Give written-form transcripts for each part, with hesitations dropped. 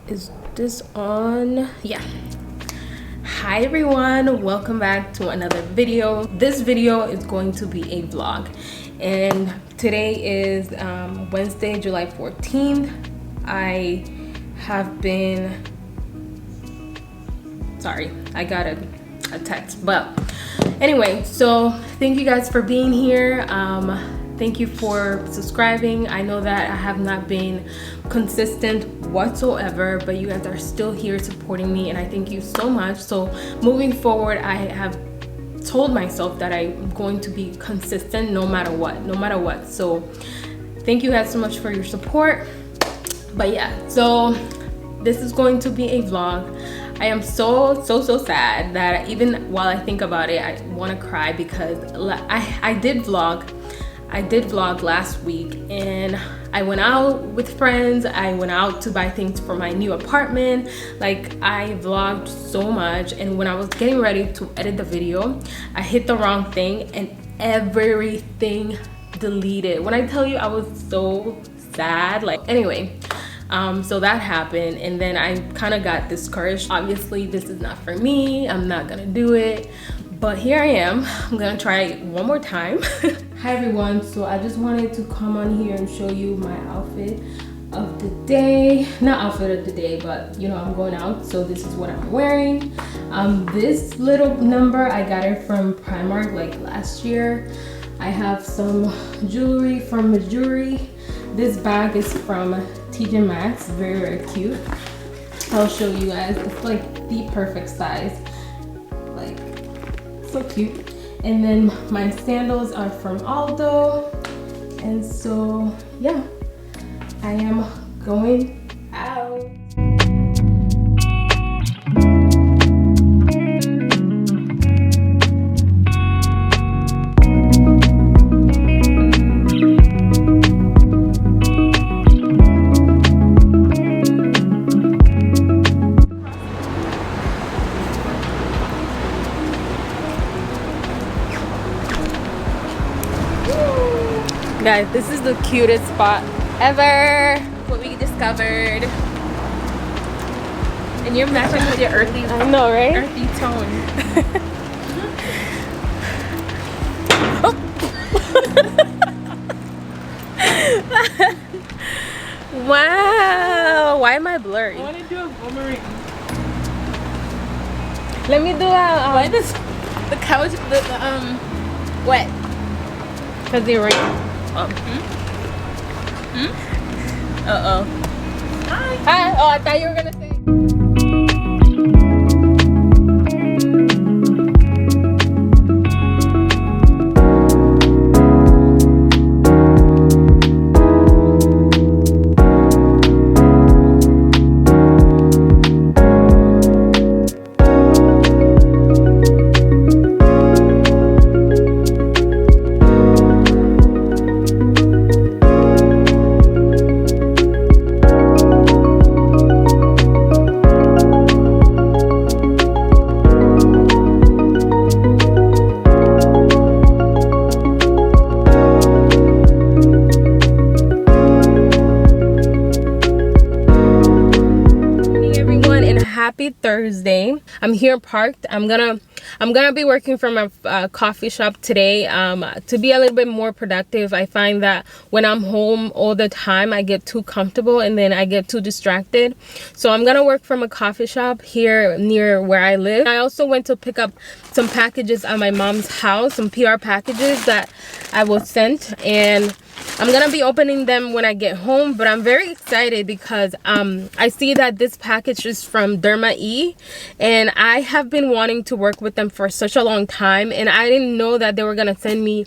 Is this on? Yeah. Hi everyone, welcome back to another video. This video is going to be a vlog, and today is Wednesday, July 14th. I have been, sorry, I got a text, but anyway, so thank you guys for being here. Thank you for subscribing. I know that I have not been consistent whatsoever, but you guys are still here supporting me, and I thank you so much. So moving forward, I have told myself that I'm going to be consistent no matter what. So thank you guys so much for your support. But yeah, so this is going to be a vlog. I am so sad that even while I think about it, I want to cry, because I did vlog last week, and I went out with friends. I went out to buy things for my new apartment. Like, I vlogged so much, and when I was getting ready to edit the video, I hit the wrong thing and everything deleted. When I tell you, I was so sad. Like, anyway, so that happened, and then I kind of got discouraged. Obviously this is not for me, I'm not gonna do it, but here I am. I'm gonna try it one more time. Hi everyone, so I just wanted to come on here and show you my outfit of the day. Not outfit of the day, but you know, I'm going out, so this is what I'm wearing. This little number, I got it from Primark like last year. I have some jewelry from Mejuri. This bag is from TJ Maxx, very cute. I'll show you guys. It's like the perfect size, like so cute. And then my sandals are from Aldo, and so yeah, I am going out. Guys, this is the cutest spot ever. What we discovered. And you're matching with your earthy, I know, right? Earthy tone. Wow, why am I blurry? I want to do a boomerang. Let me do a why does the couch wet? Because they rain. Uh-oh. Hi. Oh, I thought you were gonna say. Happy Thursday. I'm here parked. I'm gonna be working from a coffee shop today, to be a little bit more productive. I find that when I'm home all the time, I get too comfortable and then I get too distracted. So I'm gonna work from a coffee shop here near where I live. I also went to pick up some packages at my mom's house, some PR packages that I was sent, and I'm gonna be opening them when I get home. But I'm very excited because I see that this package is from Derma E, and I have been wanting to work with them for such a long time, and I didn't know that they were gonna send me.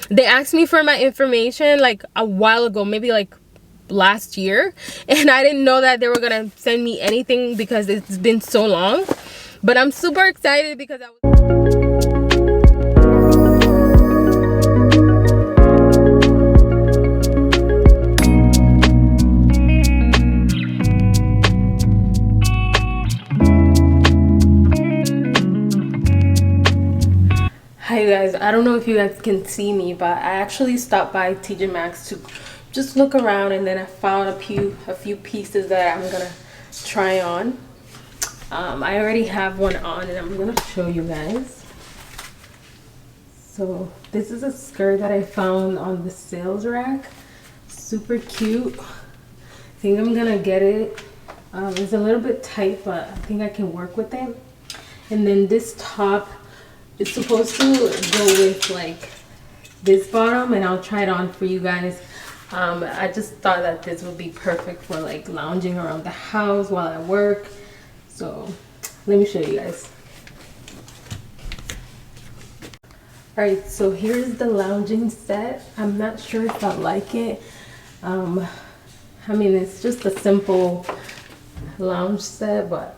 They asked me for my information like a while ago, maybe like last year, and I didn't know that they were gonna send me anything because it's been so long. But I'm super excited because I was Hi guys, I don't know if you guys can see me, but I actually stopped by TJ Maxx to just look around, and then I found a few pieces that I'm gonna try on. I already have one on and I'm gonna show you guys. So this is a skirt that I found on the sales rack. Super cute. I think I'm gonna get it. It's a little bit tight, but I think I can work with it. And then this top is supposed to go with like this bottom, and I'll try it on for you guys. I just thought that this would be perfect for like lounging around the house while I work. So let me show you guys. All right, so here's the lounging set. I'm not sure if I like it. I mean, it's just a simple lounge set, but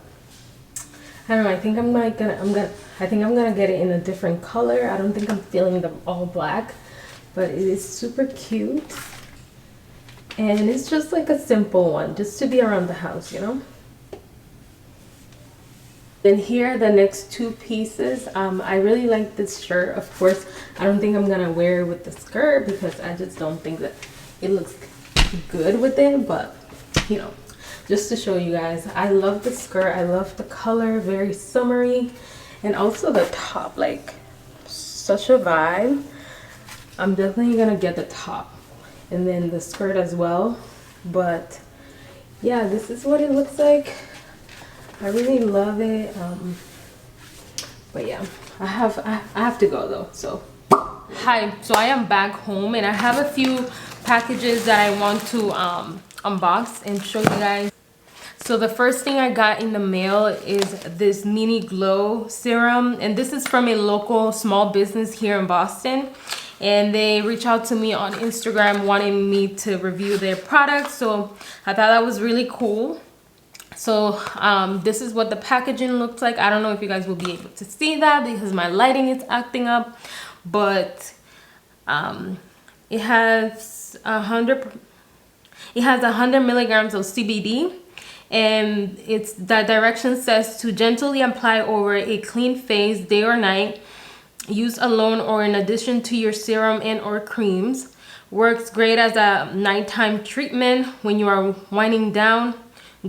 I don't know. I think I'm gonna get it in a different color. I don't think I'm feeling the all black, but it is super cute. And it's just like a simple one, just to be around the house, you know? Then here are the next two pieces. I really like this shirt. Of course, I don't think I'm gonna wear it with the skirt because I just don't think that it looks good with it, but you know, just to show you guys, I love the skirt. I love the color, very summery, and also the top, like such a vibe. I'm definitely gonna get the top and then the skirt as well. But yeah, this is what it looks like. I really love it. But yeah, I have to go though. So hi, so I am back home and I have a few packages that I want to unbox and show you guys. So the first thing I got in the mail is this mini glow serum, and this is from a local small business here in Boston, and they reached out to me on Instagram wanting me to review their products. So I thought that was really cool. So this is what the packaging looks like. I don't know if you guys will be able to see that because my lighting is acting up, but it has 100 milligrams of CBD, and the direction says to gently apply over a clean face day or night. Use alone or in addition to your serum and or creams. Works great as a nighttime treatment when you are winding down.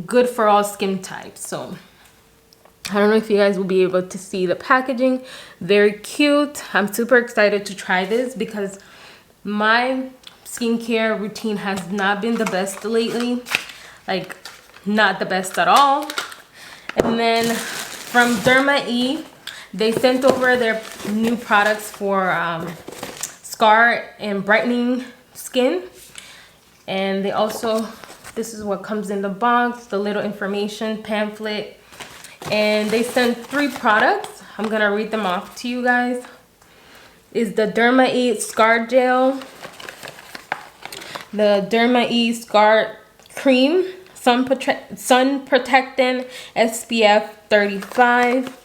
Good for all skin types. So I don't know if you guys will be able to see the packaging. Very cute. I'm super excited to try this because my skincare routine has not been the best lately. Like, not the best at all. And then from Derma E, they sent over their new products for scar and brightening skin. And they also, this is what comes in the box, the little information pamphlet. And they sent 3 products. I'm gonna read them off to you guys. Is the Derma E Scar Gel, the Derma E Scar Cream, Sun Protectant SPF 35.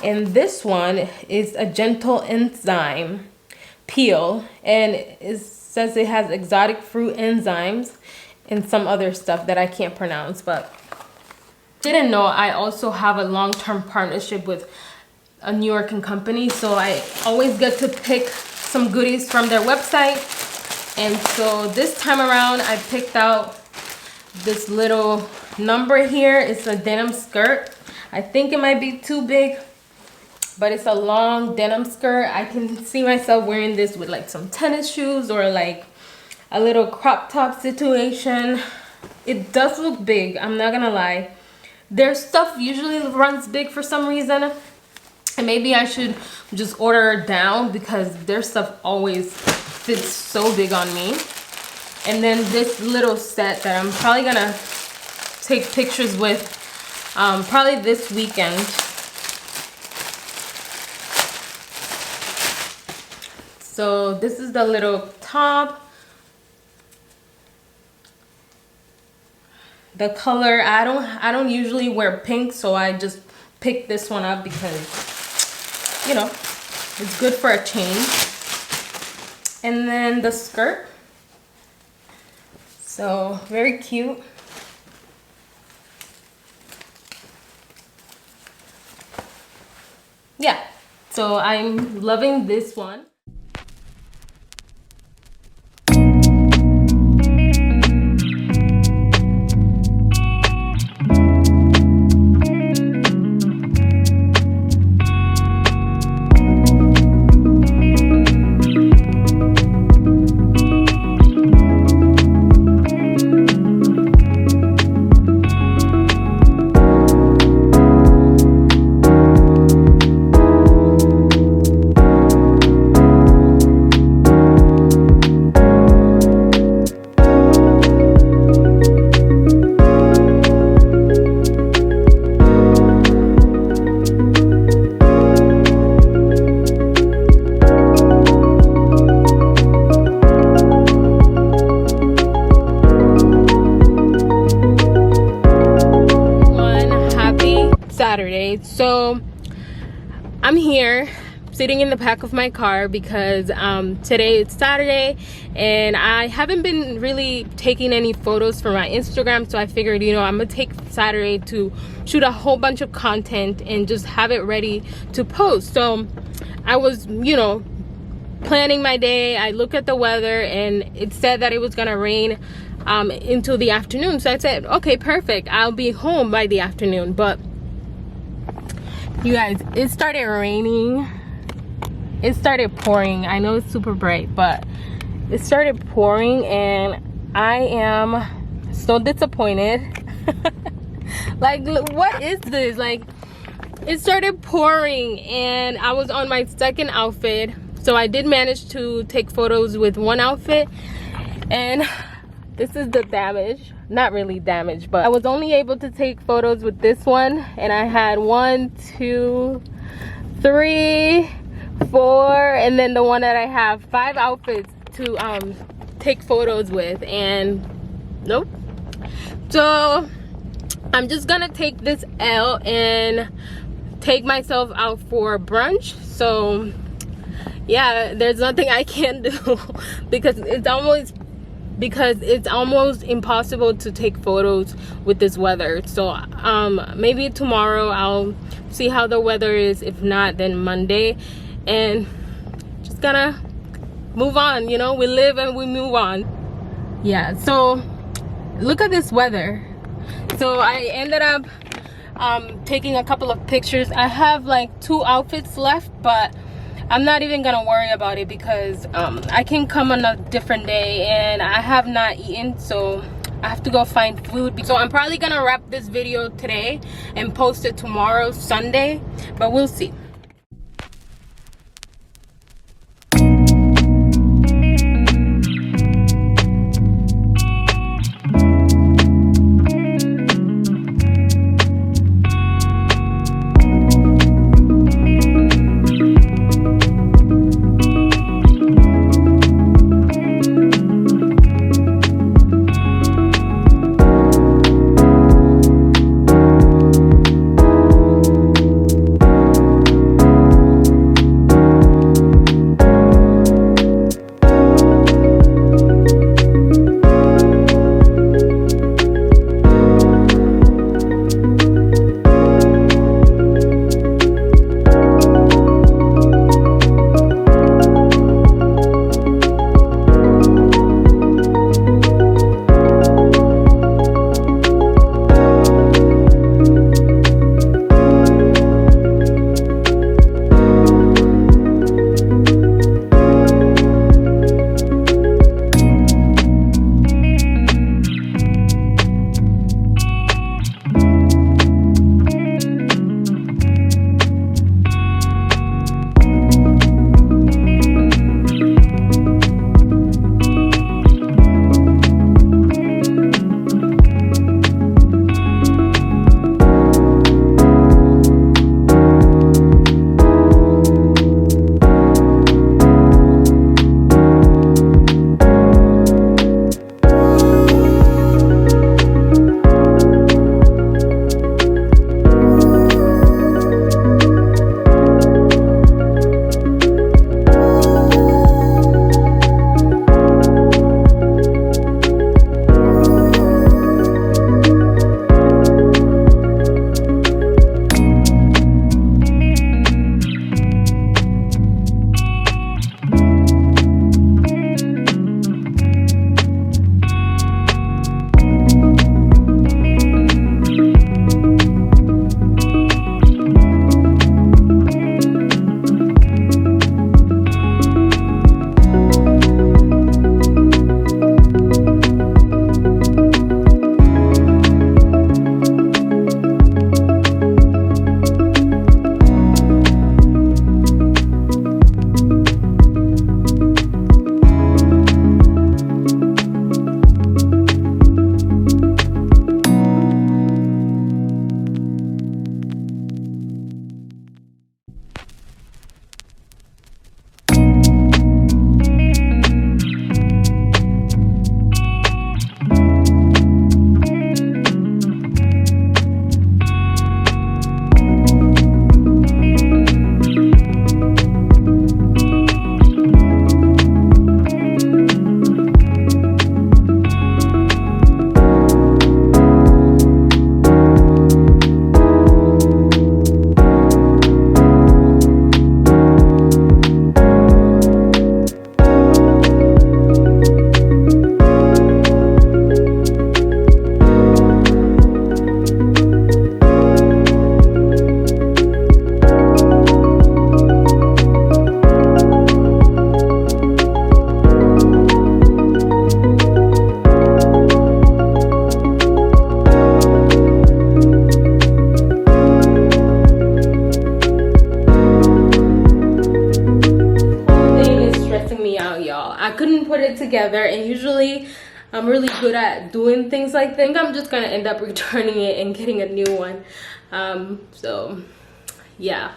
And this one is a gentle enzyme peel, and it says it has exotic fruit enzymes and some other stuff that I can't pronounce. But didn't know I also have a long-term partnership with a New York company, so I always get to pick some goodies from their website. And so this time around I picked out this little number here. It's a denim skirt. I think it might be too big, but it's a long denim skirt. I can see myself wearing this with like some tennis shoes or like a little crop top situation. It does look big, I'm not gonna lie. Their stuff usually runs big for some reason, and maybe I should just order down because their stuff always fits so big on me. And then this little set that I'm probably gonna take pictures with probably this weekend. So this is the little top. The color, I don't usually wear pink, so I just picked this one up because, you know, it's good for a change. And then the skirt. So very cute. Yeah, so I'm loving this one. Saturday. So I'm here sitting in the back of my car because today it's Saturday and I haven't been really taking any photos for my Instagram, so I figured, you know, I'm gonna take Saturday to shoot a whole bunch of content and just have it ready to post. So I was, you know, planning my day. I look at the weather and it said that it was gonna rain until the afternoon, so I said, okay, perfect, I'll be home by the afternoon. But you guys, it started raining. It started pouring. I know it's super bright, but it started pouring and I am so disappointed. Like, what is this? Like, it started pouring and I was on my second outfit. So I did manage to take photos with one outfit, and this is the damage. Not really damage, but I was only able to take photos with this one, and I had 1, 2, 3, 4, and then the one that I have 5 outfits to take photos with, and nope. So I'm just gonna take this L and take myself out for brunch. So yeah, there's nothing I can do because it's almost impossible to take photos with this weather. So maybe tomorrow I'll see how the weather is. If not, then Monday, and just gonna move on. You know, we live and we move on. Yeah, so look at this weather. So I ended up taking a couple of pictures. I have like 2 outfits left, but I'm not even gonna worry about it because I can come on a different day and I have not eaten, so I have to go find food. So I'm probably gonna wrap this video today and post it tomorrow, Sunday, but we'll see. together, and usually I'm really good at doing things like that. I think I'm just gonna end up returning it and getting a new one. So yeah.